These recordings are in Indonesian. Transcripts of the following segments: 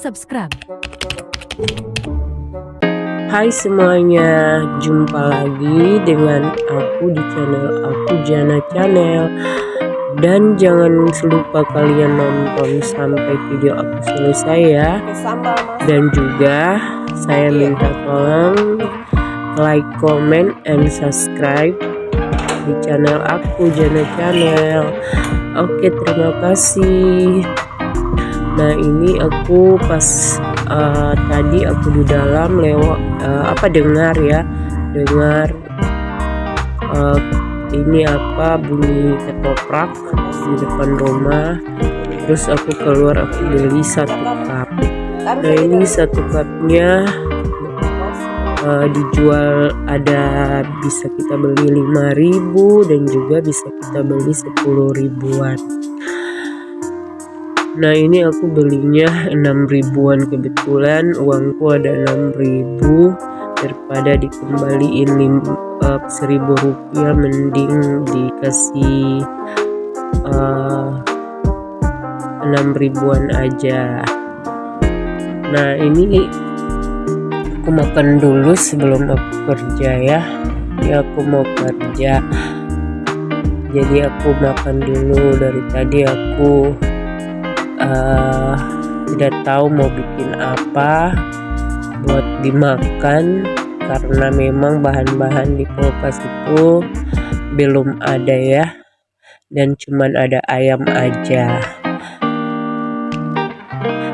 subscribe. Hai semuanya, jumpa lagi dengan aku di channel aku Jana Channel. Dan jangan lupa kalian nonton sampai video aku selesai ya. Dan juga saya minta tolong like, comment, and subscribe di channel aku Jana Channel. Oke, terima kasih. Nah, ini aku pas tadi aku di dalam lewat dengar ini bunyi ketoprak di depan rumah. Terus aku keluar, aku beli satu cup. Nah, ini satu cupnya dijual, bisa kita beli 5.000 dan juga bisa kita beli 10 ribuan. Nah, ini aku belinya 6 ribuan, kebetulan uangku ada 6.000, daripada dikembaliin 1.000 rupiah mending dikasih 6 ribuan aja. Nah, ini aku makan dulu sebelum aku kerja ya. Aku mau kerja, jadi aku makan dulu. Dari tadi aku tidak tahu mau bikin apa buat dimakan, karena memang bahan-bahan di kulkas itu belum ada ya, dan cuman ada ayam aja.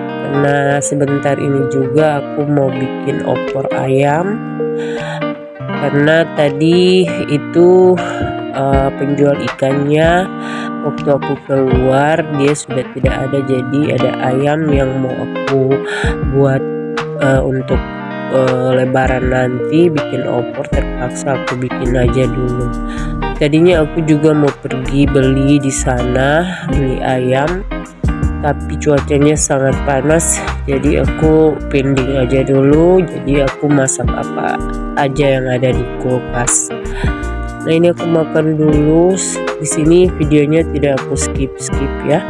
Karena sebentar ini juga aku mau bikin opor ayam, karena tadi itu penjual ikannya waktu aku keluar dia sudah tidak ada, jadi ada ayam yang mau aku buat untuk lebaran nanti bikin opor. Terpaksa aku bikin aja dulu. Tadinya aku juga mau pergi beli di sana, beli ayam, tapi cuacanya sangat panas, jadi aku pending aja dulu. Jadi aku masak apa aja yang ada di kulkas. Nah, ini aku makan dulu. Di sini videonya tidak aku skip ya.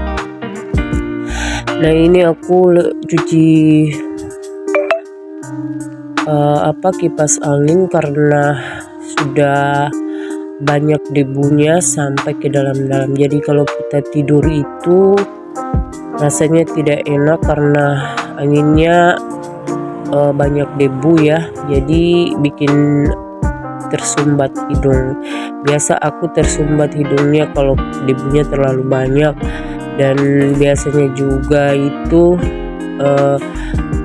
Nah, ini aku cuci kipas angin karena sudah banyak debunya sampai ke dalam-dalam. Jadi kalau kita tidur itu rasanya tidak enak karena anginnya banyak debu ya. Jadi bikin tersumbat hidung. Biasa aku tersumbat hidungnya kalau debunya terlalu banyak, dan biasanya juga itu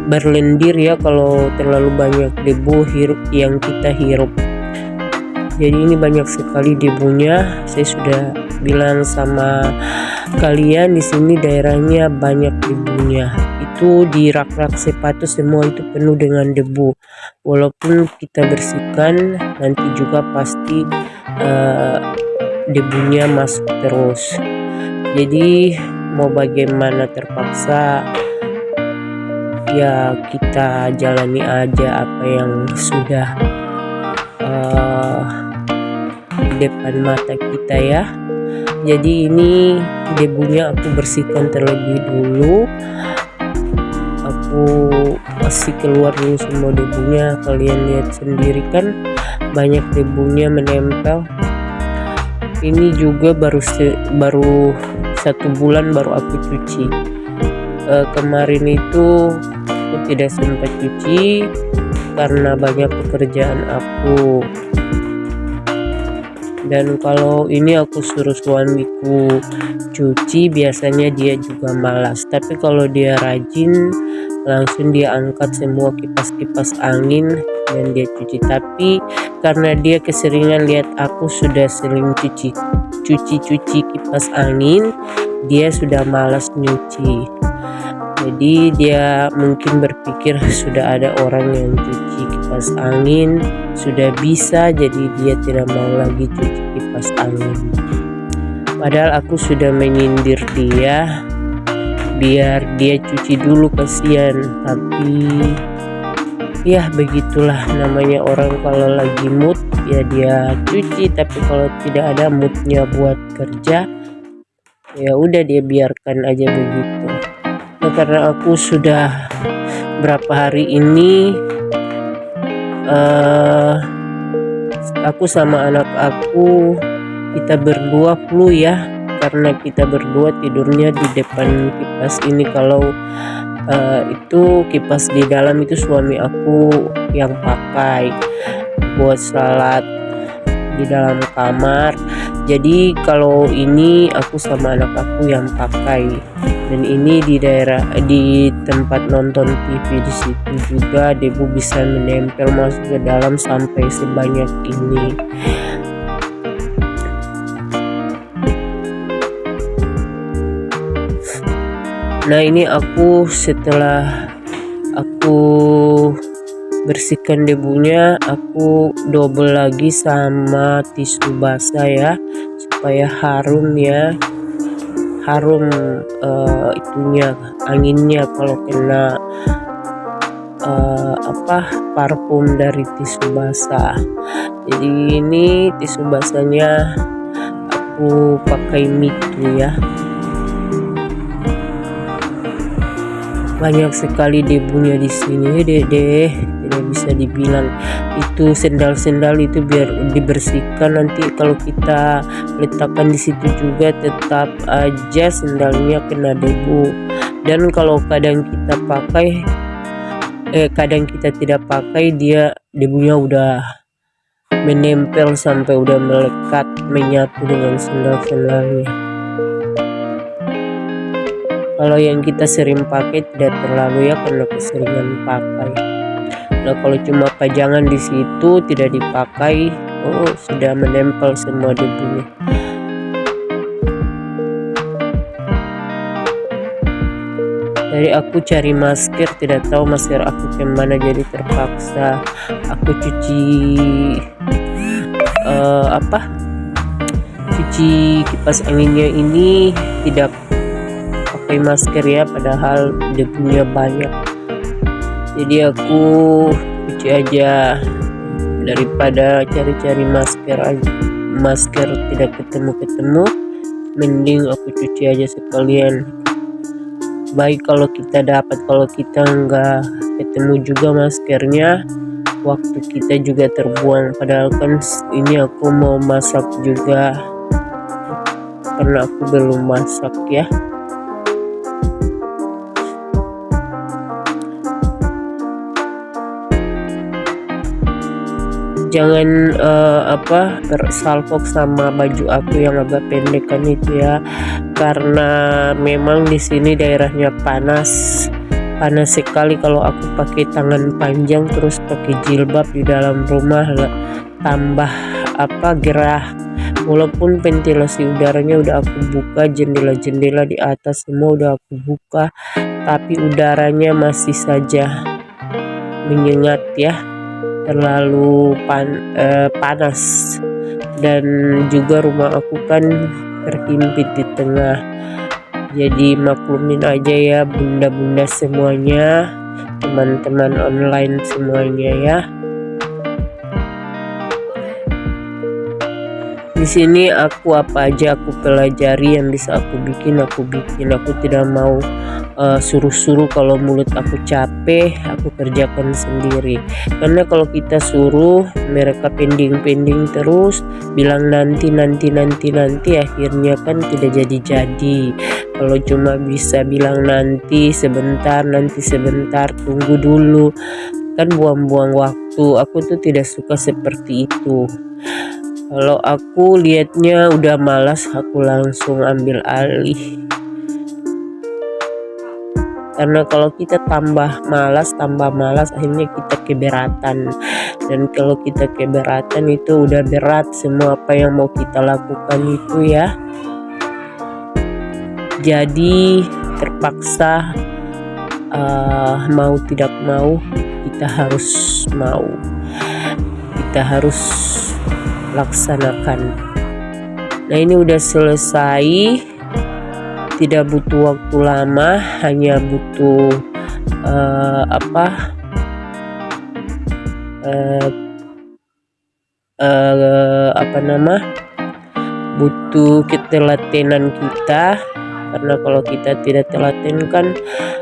berlendir ya kalau terlalu banyak debu yang kita hirup. Jadi ini banyak sekali debunya. Saya sudah bilang sama kalian, di sini daerahnya banyak debunya. Itu di rak-rak sepatu semua itu penuh dengan debu. Walaupun kita bersihkan, nanti juga pasti debunya masuk terus. Jadi mau bagaimana, terpaksa ya kita jalani aja apa yang sudah di depan mata kita ya. Jadi ini debunya aku bersihkan terlebih dulu. Aku kasih keluar dulu semua debunya. Kalian lihat sendiri kan banyak debunya menempel. Ini juga baru 1 bulan baru aku cuci. Kemarin itu aku tidak sempat cuci karena banyak pekerjaan aku. Dan kalau ini aku suruh suamiku cuci, biasanya dia juga malas. Tapi kalau dia rajin, langsung dia angkat semua kipas-kipas angin dan dia cuci. Tapi karena dia keseringan lihat aku sudah sering cuci kipas angin, dia sudah malas nyuci. Jadi dia mungkin berpikir sudah ada orang yang cuci kipas angin, sudah bisa, jadi dia tidak mau lagi cuci kipas angin. Padahal aku sudah menyindir dia biar dia cuci dulu, kasihan. Tapi ya begitulah namanya orang, kalau lagi mood ya dia cuci, tapi kalau tidak ada moodnya buat kerja ya udah dia biarkan aja begitu. Nah, karena aku sudah berapa hari ini aku sama anak aku kita berdua flu ya, karena kita berdua tidurnya di depan kipas ini. Kalau itu kipas di dalam itu suami aku yang pakai buat salat di dalam kamar. Jadi kalau ini aku sama anak aku yang pakai. Dan ini di tempat nonton TV di situ juga debu bisa menempel masuk ke dalam sampai sebanyak ini. Nah ini aku setelah aku bersihkan debunya, aku double lagi sama tisu basah ya, supaya harum ya, harum itunya, anginnya kalau kena parfum dari tisu basah. Jadi ini tisu basahnya aku pakai Mitu ya. Banyak sekali debunya di sini deh, tidak bisa dibilang. Itu sendal-sendal itu biar dibersihkan, nanti kalau kita letakkan di situ juga tetap aja sendalnya kena debu. Dan kalau kadang kita pakai kadang kita tidak pakai, dia debunya udah menempel sampai udah melekat menyatu dengan sendal-sendalnya. Kalau yang kita sering pakai tidak terlalu ya, karena keseringan pakai. Nah kalau cuma pajangan di situ tidak dipakai, sudah menempel semua debunya. Jadi aku cari masker, tidak tahu masker aku kemana, jadi terpaksa aku cuci cuci kipas anginnya ini tidak pakai masker ya, padahal debunya banyak. Jadi aku cuci aja daripada cari-cari masker tidak ketemu, mending aku cuci aja sekalian. Baik kalau kita dapat, kalau kita nggak ketemu juga maskernya, waktu kita juga terbuang. Padahal kan ini aku mau masak juga, karena aku belum masak ya. Jangan bersalfok sama baju aku yang agak pendekan itu ya, karena memang di sini daerahnya panas sekali. Kalau aku pakai tangan panjang terus pakai jilbab di dalam rumah, tambah gerah. Walaupun ventilasi udaranya udah aku buka, jendela-jendela di atas semua udah aku buka, tapi udaranya masih saja menyengat ya, terlalu panas. Dan juga rumah aku kan terhimpit di tengah, jadi maklumin aja ya bunda-bunda semuanya, teman-teman online semuanya ya. Di sini aku apa aja aku pelajari, yang bisa aku bikin. Aku tidak mau suruh-suruh. Kalau mulut aku capek, aku kerjakan sendiri. Karena kalau kita suruh, mereka pending terus, bilang nanti, akhirnya kan tidak jadi. Kalau cuma bisa bilang nanti sebentar, tunggu dulu, kan buang-buang waktu. Aku tuh tidak suka seperti itu. Kalau aku lihatnya udah malas, aku langsung ambil alih. Karena kalau kita tambah malas, akhirnya kita keberatan. Dan kalau kita keberatan itu udah berat semua apa yang mau kita lakukan itu ya. Jadi terpaksa mau tidak mau kita harus mau. Kita harus laksanakan. Nah ini udah selesai, tidak butuh waktu lama, hanya butuh butuh ketelatenan kita, karena kalau kita tidak telaten kan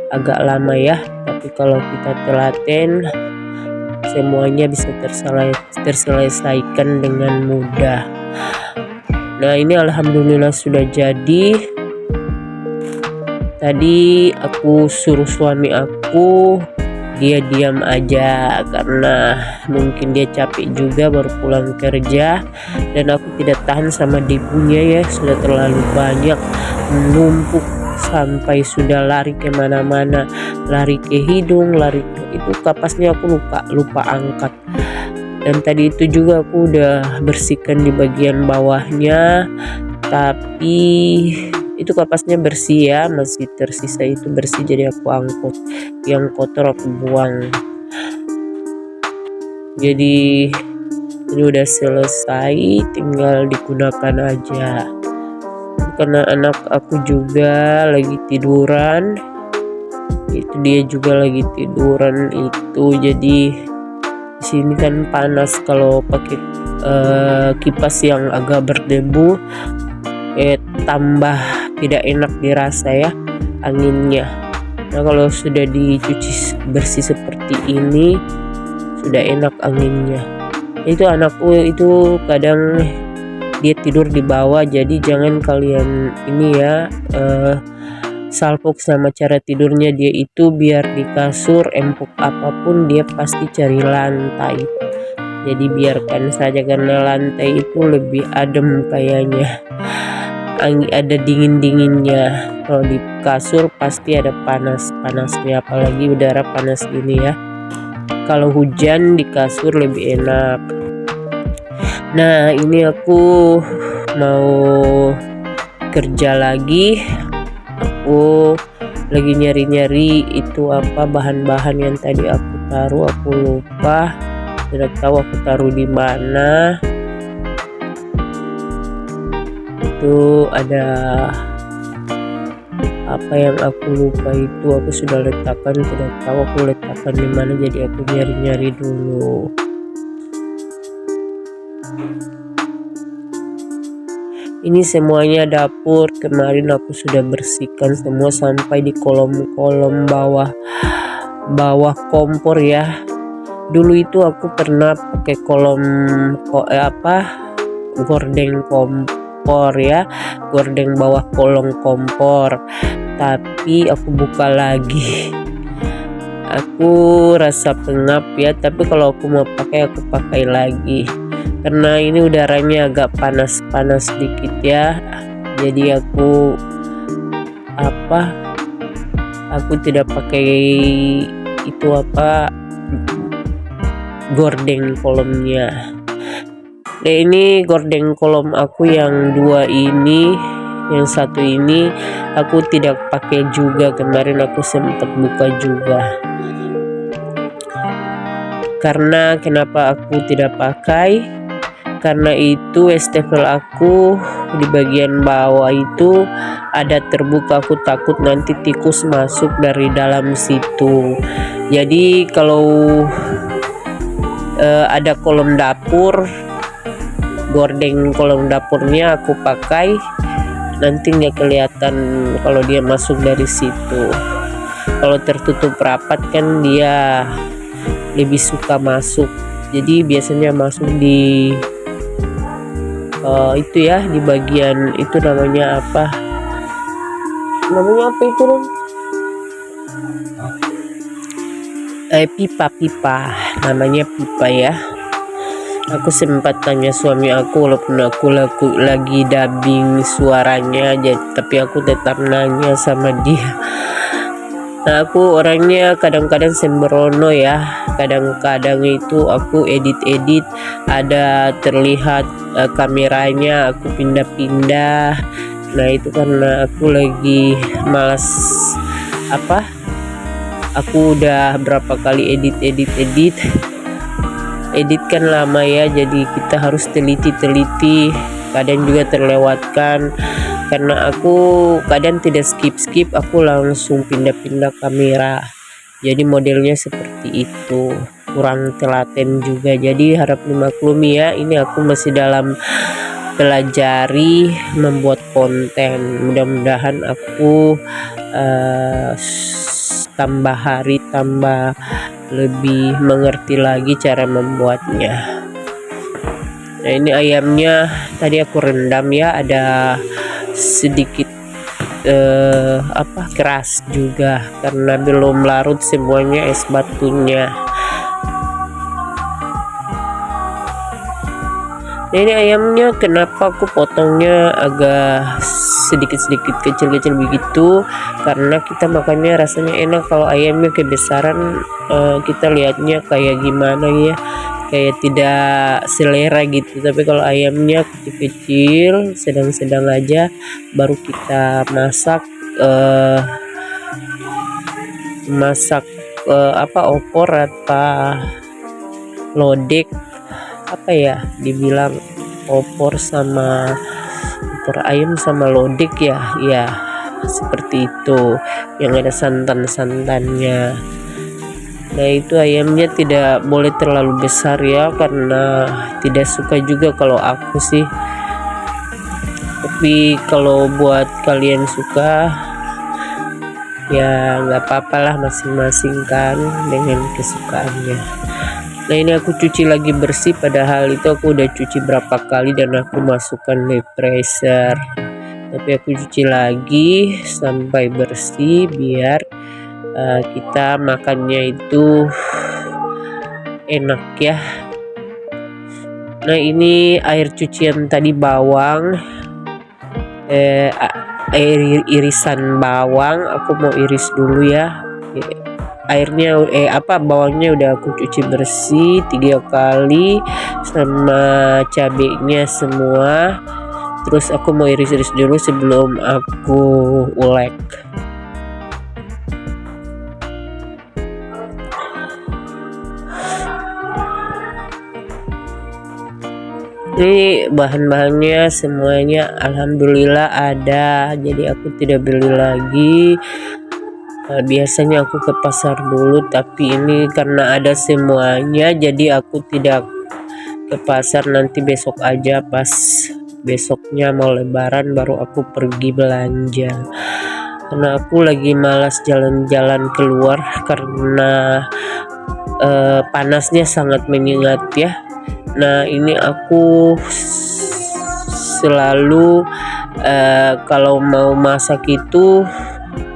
agak lama ya. tapi kalau kita telaten semuanya bisa terselesaikan dengan mudah. Nah, ini alhamdulillah sudah jadi. Tadi aku suruh suami aku, dia diam aja karena mungkin dia capek juga baru pulang kerja, dan aku tidak tahan sama debunya ya, sudah terlalu banyak menumpuk sampai sudah lari kemana-mana, lari ke hidung, lari ke itu, kapasnya aku lupa angkat. Dan tadi itu juga aku udah bersihkan di bagian bawahnya, tapi itu kapasnya bersih ya, masih tersisa itu bersih, jadi aku angkut, yang kotor aku buang. Jadi ini udah selesai, tinggal digunakan aja. Karena anak aku juga lagi tiduran, itu dia juga lagi tiduran itu, jadi di sini kan panas, kalau pakai kipas yang agak berdebu tambah tidak enak dirasa ya anginnya. Nah, kalau sudah dicuci bersih seperti ini sudah enak anginnya. Itu anakku itu kadang dia tidur di bawah, jadi jangan kalian ini ya salpok sama cara tidurnya dia itu, biar di kasur empuk apapun dia pasti cari lantai. Jadi biarkan saja, karena lantai itu lebih adem kayaknya, ada dingin-dinginnya. Kalau di kasur pasti ada panas-panasnya, apalagi udara panas ini ya. Kalau hujan di kasur lebih enak. Nah, ini aku mau kerja lagi. Aku lagi nyari-nyari itu apa bahan-bahan yang tadi aku taruh, aku lupa, tidak tahu aku taruh di mana. Itu ada apa yang aku lupa, itu aku sudah letakkan, tidak tahu aku letakkan di mana, jadi aku nyari-nyari dulu. Ini semuanya dapur, kemarin aku sudah bersihkan semua sampai di kolom-kolom bawah kompor ya. Dulu itu aku pernah pakai gordeng kompor ya, gordeng bawah kolong kompor, tapi aku buka lagi. Aku rasa pengap ya, tapi kalau aku mau pakai aku pakai lagi. Karena ini udaranya agak panas-panas sedikit ya, jadi aku tidak pakai itu gordeng kolomnya. Nah, ini gordeng kolom aku yang dua ini, yang satu ini aku tidak pakai juga, kemarin aku sempat buka juga. Karena kenapa aku tidak pakai? Karena itu wastafel aku di bagian bawah itu ada terbuka, aku takut nanti tikus masuk dari dalam situ. Jadi kalau ada kolom dapur, gordeng kolom dapurnya aku pakai, nanti nggak kelihatan kalau dia masuk dari situ. Kalau tertutup rapat kan dia lebih suka masuk, jadi biasanya masuk di itu ya, di bagian itu namanya apa itu dong, pipa namanya, pipa ya. Aku sempat tanya suami aku, walaupun aku lagi dubbing suaranya aja, tapi aku tetap nanya sama dia. Nah, aku orangnya kadang-kadang sembrono ya, kadang-kadang itu aku edit ada terlihat kameranya, aku pindah-pindah. Nah, itu karena aku lagi malas aku udah berapa kali edit kan lama ya, jadi kita harus teliti, kadang juga terlewatkan. Karena aku kadang tidak skip, aku langsung pindah-pindah kamera, jadi modelnya seperti itu, kurang telaten juga, jadi harap dimaklumi ya. Ini aku masih dalam pelajari membuat konten, mudah-mudahan aku tambah hari tambah lebih mengerti lagi cara membuatnya. Nah, ini ayamnya tadi aku rendam ya, ada sedikit keras juga karena belum larut semuanya es batunya. Nah, ini ayamnya kenapa aku potongnya agak sedikit-sedikit kecil-kecil begitu, karena kita makannya rasanya enak. Kalau ayamnya kebesaran kita lihatnya kayak gimana ya, kayak tidak selera gitu. Tapi kalau ayamnya kecil-kecil sedang-sedang aja, baru kita masak opor atau lodek, apa ya dibilang, opor ayam sama lodek ya seperti itu, yang ada santan-santannya. Nah, itu ayamnya tidak boleh terlalu besar ya, karena tidak suka juga kalau aku sih. Tapi kalau buat kalian suka ya nggak apa-apa lah, masing-masing kan dengan kesukaannya. Nah, ini aku cuci lagi bersih, padahal itu aku udah cuci berapa kali dan aku masukkan di freezer. Tapi aku cuci lagi sampai bersih biar kita makannya itu enak ya. Nah, ini air cucian tadi bawang, irisan bawang aku mau iris dulu ya. Airnya bawangnya udah aku cuci bersih 3 kali sama cabenya semua. Terus aku mau iris-iris dulu sebelum aku ulek. Ini bahan-bahannya semuanya alhamdulillah ada, jadi aku tidak beli lagi. Biasanya aku ke pasar dulu, tapi ini karena ada semuanya jadi aku tidak ke pasar. Nanti besok aja, pas besoknya mau lebaran baru aku pergi belanja, karena aku lagi malas jalan-jalan keluar karena panasnya sangat menyengat ya. Nah, ini aku selalu kalau mau masak itu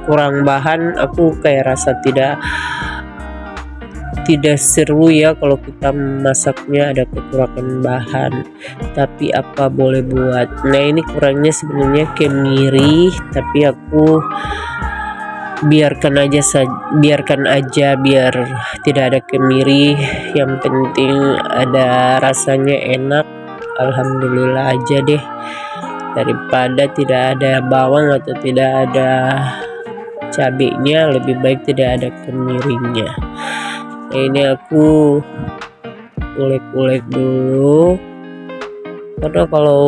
kurang bahan, aku kayak rasa tidak seru ya kalau kita masaknya ada kekurangan bahan. Tapi apa boleh buat. Nah, ini kurangnya sebenarnya kemiri, tapi aku biarkan aja biar tidak ada kemiri, yang penting ada rasanya enak. Alhamdulillah aja deh, daripada tidak ada bawang atau tidak ada cabenya, lebih baik tidak ada kemirinya. Nah, ini aku ulek-ulek dulu, karena kalau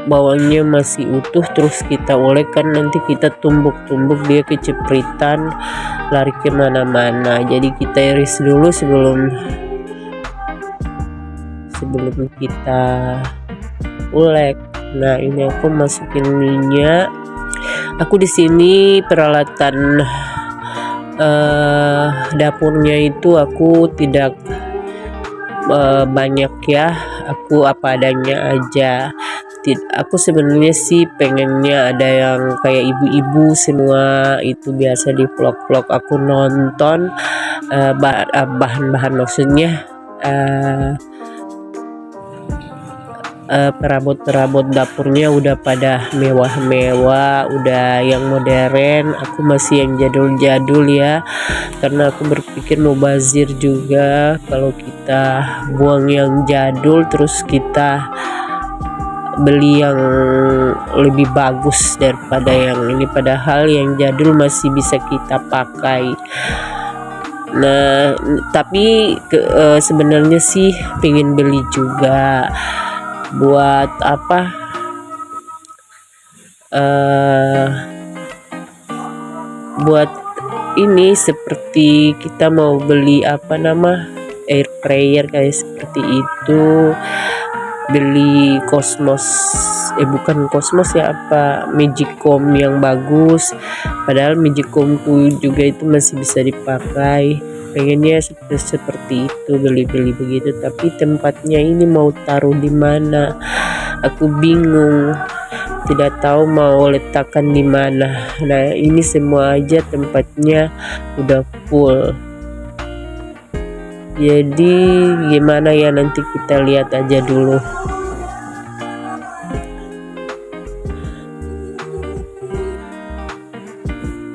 bawangnya masih utuh terus kita ulek kan nanti kita tumbuk-tumbuk dia kecepritan, lari kemana-mana. Jadi kita iris dulu sebelum kita ulek. Nah, ini aku masukin minyak. Aku di sini peralatan dapurnya itu aku tidak banyak ya, aku apa adanya aja. Aku sebenarnya sih pengennya ada yang kayak ibu-ibu semua, itu biasa di vlog-vlog aku nonton. Bahan-bahan maksudnya perabot-perabot dapurnya udah pada mewah-mewah, udah yang modern. Aku masih yang jadul-jadul ya, karena aku berpikir mau bazir juga kalau kita buang yang jadul terus kita beli yang lebih bagus daripada yang ini, padahal yang jadul masih bisa kita pakai. Nah, tapi sebenarnya sih pengen beli juga buat buat ini, seperti kita mau beli air fryer kayak seperti itu, beli bukan Cosmos ya, Magicom yang bagus, padahal Magicomku juga itu masih bisa dipakai. pengennya seperti itu, beli-beli begitu, tapi tempatnya ini mau taruh di mana, aku bingung, tidak tahu mau letakkan di mana. Nah ini semua aja tempatnya udah full, jadi gimana ya, nanti kita lihat aja dulu.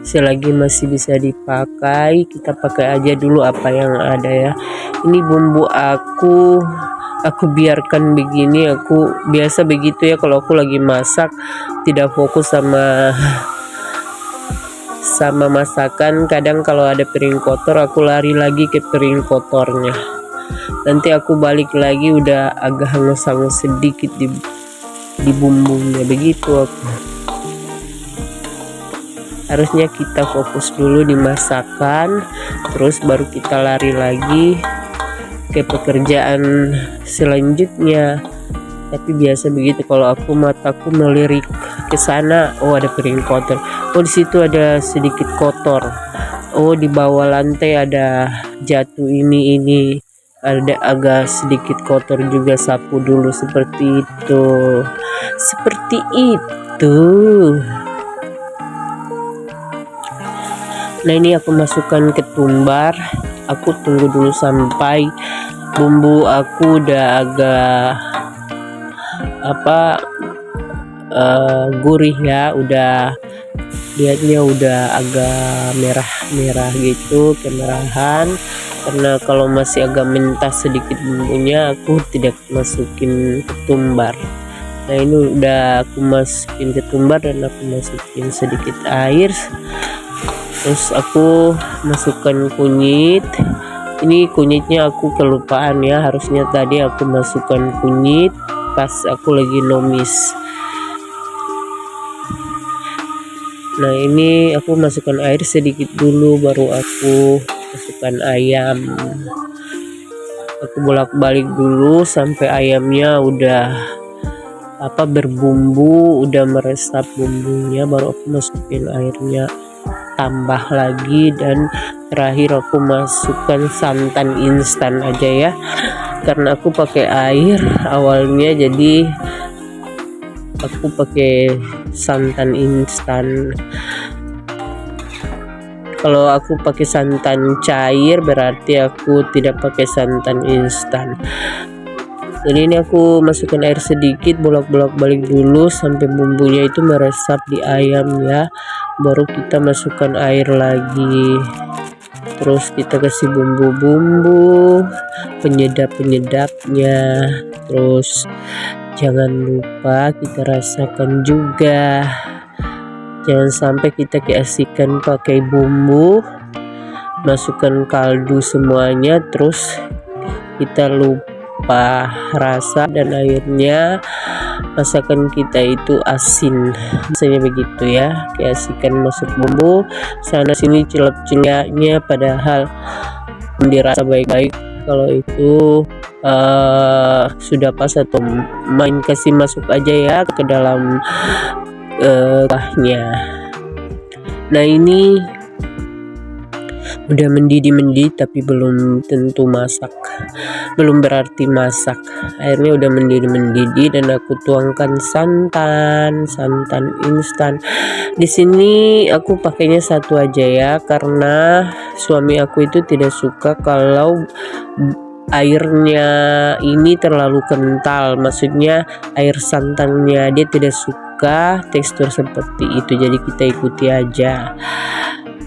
Selagi masih bisa dipakai, kita pakai aja dulu apa yang ada ya. Ini bumbu aku biarkan begini. Aku biasa begitu ya, kalau aku lagi masak tidak fokus sama masakan. Kadang kalau ada piring kotor aku lari lagi ke piring kotornya, nanti aku balik lagi udah agak hangus-hangus sedikit di bumbunya. Begitu aku. Harusnya kita fokus dulu di masakan, terus baru kita lari lagi ke pekerjaan selanjutnya. Tapi biasa begitu, kalau aku mataku melirik ke sana, oh ada piring kotor, oh di situ ada sedikit kotor, oh di bawah lantai ada jatuh ini ada agak sedikit kotor juga, sapu dulu. Seperti itu. Nah ini aku masukkan ketumbar, aku tunggu dulu sampai bumbu aku udah agak gurih ya, udah lihatnya udah agak merah gitu, kemerahan. Karena kalau masih agak mentah sedikit bumbunya, aku tidak masukin ketumbar. Nah ini udah aku masukin ketumbar dan aku masukin sedikit air. Terus aku masukkan kunyit. Ini kunyitnya aku kelupaan ya, harusnya tadi aku masukkan kunyit pas aku lagi numis. Nah ini aku masukkan air sedikit dulu, baru aku masukkan ayam. Aku bolak-balik dulu sampai ayamnya udah berbumbu, udah meresap bumbunya, baru aku masukin airnya, tambah lagi, dan terakhir aku masukkan santan instan aja ya, karena aku pakai air awalnya, jadi aku pakai santan instan. Kalau aku pakai santan cair berarti aku tidak pakai santan instan. Jadi ini aku masukkan air sedikit, bolak-balik dulu sampai bumbunya itu meresap di ayam ya, baru kita masukkan air lagi. Terus kita kasih bumbu-bumbu penyedap-penyedapnya. Terus jangan lupa kita rasakan juga, jangan sampai kita keasikan pakai bumbu, masukkan kaldu semuanya terus kita lupa rasa, dan akhirnya masakan kita itu asin. Biasanya begitu ya, keasikan masuk bumbu sana sini celap-celapnya, padahal dirasa baik-baik. Kalau itu sudah pas atau main kasih masuk aja ya ke dalam kuahnya. Nah ini udah mendidih tapi belum tentu masak, belum berarti masak. Airnya udah mendidih dan aku tuangkan santan instan. Di sini aku pakainya satu aja ya, karena suami aku itu tidak suka kalau airnya ini terlalu kental, maksudnya air santannya, dia tidak suka tekstur seperti itu, jadi kita ikuti aja.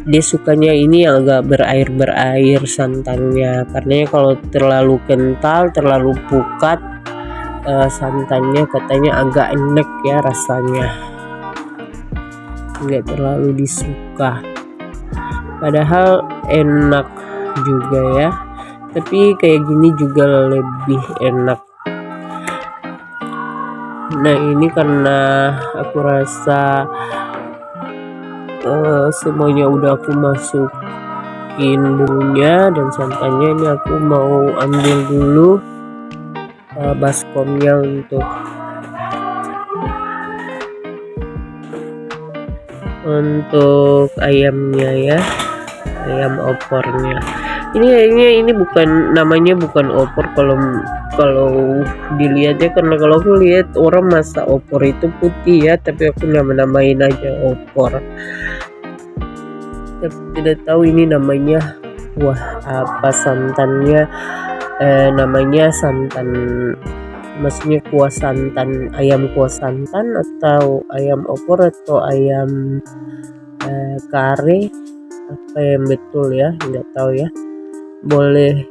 Dia sukanya ini yang agak berair santannya, karena kalau terlalu kental, terlalu pukat santannya katanya agak enek ya rasanya, nggak terlalu disuka. Padahal enak juga ya, tapi kayak gini juga lebih enak. Nah ini karena aku rasa semuanya udah aku masukin bumbunya dan santannya, ini aku mau ambil dulu baskomnya untuk ayamnya ya, ayam opornya. Ini kayaknya ini bukan namanya, bukan opor kalau dilihatnya, karena kalau aku lihat orang masak opor itu putih ya, tapi aku namain aja opor. Tapi tidak tahu ini namanya apa santannya, namanya santan, maksudnya kuah santan, ayam kuah santan atau ayam opor atau ayam kare, apa yang betul ya, nggak tahu ya. Boleh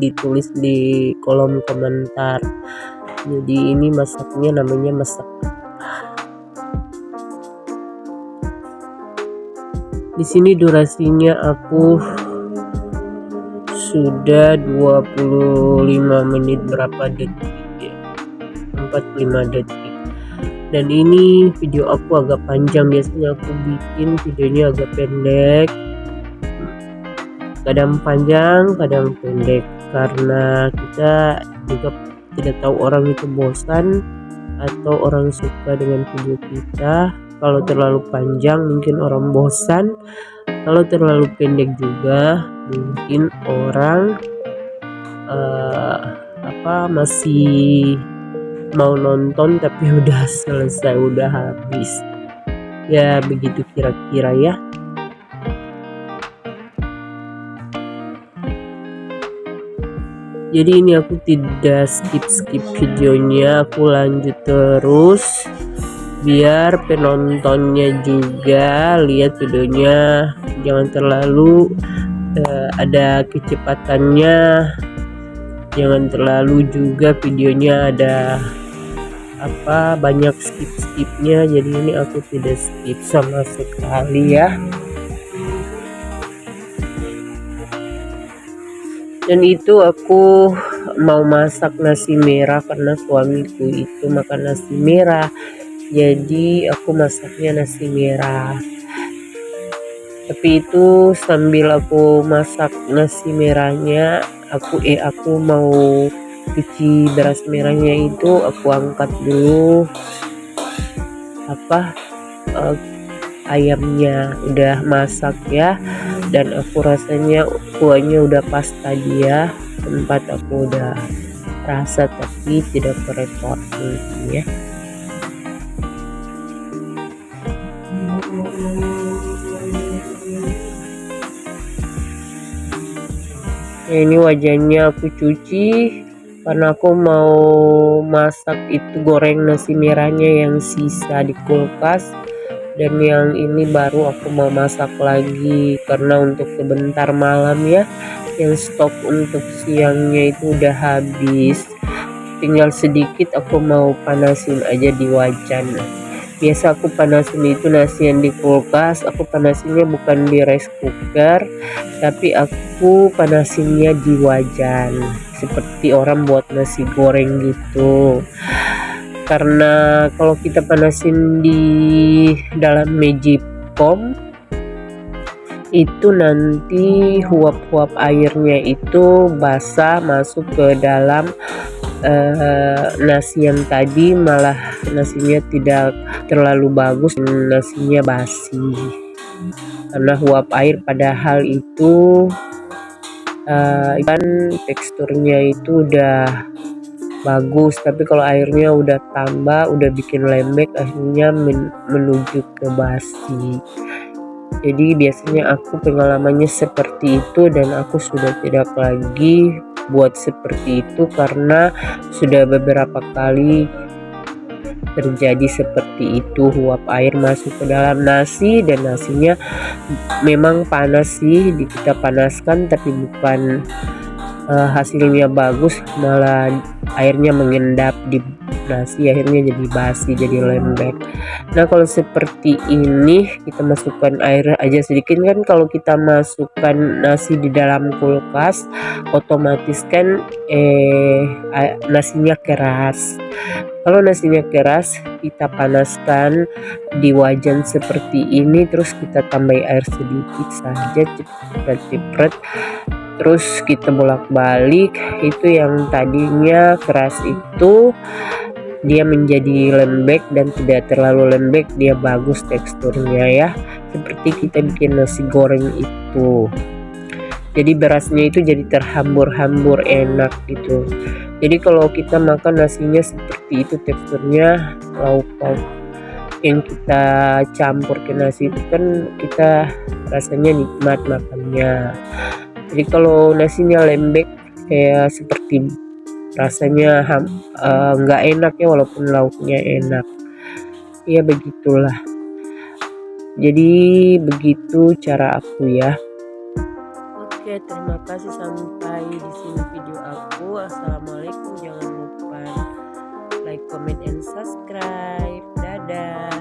ditulis di kolom komentar. Jadi ini masaknya namanya masak. Di sini durasinya aku sudah 25 menit berapa detik ya, 45 detik. Dan ini video aku agak panjang, biasanya aku bikin videonya agak pendek, kadang panjang kadang pendek, karena kita juga tidak tahu orang itu bosan atau orang suka dengan video kita. Kalau terlalu panjang mungkin orang bosan, kalau terlalu pendek juga mungkin orang masih mau nonton tapi udah selesai, udah habis ya, begitu kira-kira ya. Jadi ini aku tidak skip videonya, aku lanjut terus biar penontonnya juga lihat videonya, jangan terlalu ada kecepatannya, jangan terlalu juga videonya ada banyak skipnya. Jadi ini aku tidak skip sama sekali ya. Dan itu aku mau masak nasi merah karena suamiku itu makan nasi merah, jadi aku masaknya nasi merah. Tapi itu sambil aku masak nasi merahnya, aku mau cuci beras merahnya itu, aku angkat dulu ayamnya udah masak ya, dan aku rasanya kuahnya udah pas tadi ya, tempat aku udah rasa tapi tidak kerepotan ya. Ini wajahnya aku cuci karena aku mau masak itu, goreng nasi merahnya yang sisa di kulkas, dan yang ini baru aku mau masak lagi karena untuk sebentar malam ya, yang stok untuk siangnya itu udah habis, tinggal sedikit. Aku mau panasin aja di wajan. Biasa aku panasin itu nasi yang di kulkas, aku panasinnya bukan di rice cooker, tapi aku panasinnya di wajan seperti orang buat nasi goreng gitu. Karena kalau kita panasin di dalam magicom itu nanti uap airnya itu basah masuk ke dalam nasi yang tadi, malah nasinya tidak terlalu bagus, nasinya basi karena uap air. Padahal itu kan teksturnya itu udah bagus, tapi kalau airnya udah tambah, udah bikin lembek, akhirnya menuju ke basi. Jadi biasanya aku pengalamannya seperti itu, dan aku sudah tidak lagi buat seperti itu karena sudah beberapa kali terjadi seperti itu, uap air masuk ke dalam nasi dan nasinya memang panas sih, kita panaskan tapi bukan hasilnya bagus, malah airnya mengendap di nasi, akhirnya jadi basi, jadi lembek. Nah kalau seperti ini kita masukkan air aja sedikit kan, kalau kita masukkan nasi di dalam kulkas otomatis kan nasinya keras. Kalau nasinya keras kita panaskan di wajan seperti ini, terus kita tambah air sedikit saja, cepet, terus kita bolak-balik, itu yang tadinya keras itu dia menjadi lembek, dan tidak terlalu lembek, dia bagus teksturnya ya, seperti kita bikin nasi goreng itu. Jadi berasnya itu jadi terhambur-hambur enak gitu. Jadi kalau kita makan nasinya seperti itu teksturnya, lauk-lauk yang kita campur ke nasi itu kan kita rasanya nikmat makannya. Jadi kalau nasinya lembek kayak seperti rasanya nggak enak ya walaupun lauknya enak. Ya begitulah. Jadi begitu cara aku ya. Oke, terima kasih sampai di sini video aku. Assalamualaikum, jangan lupa like, comment, and subscribe. Dadah.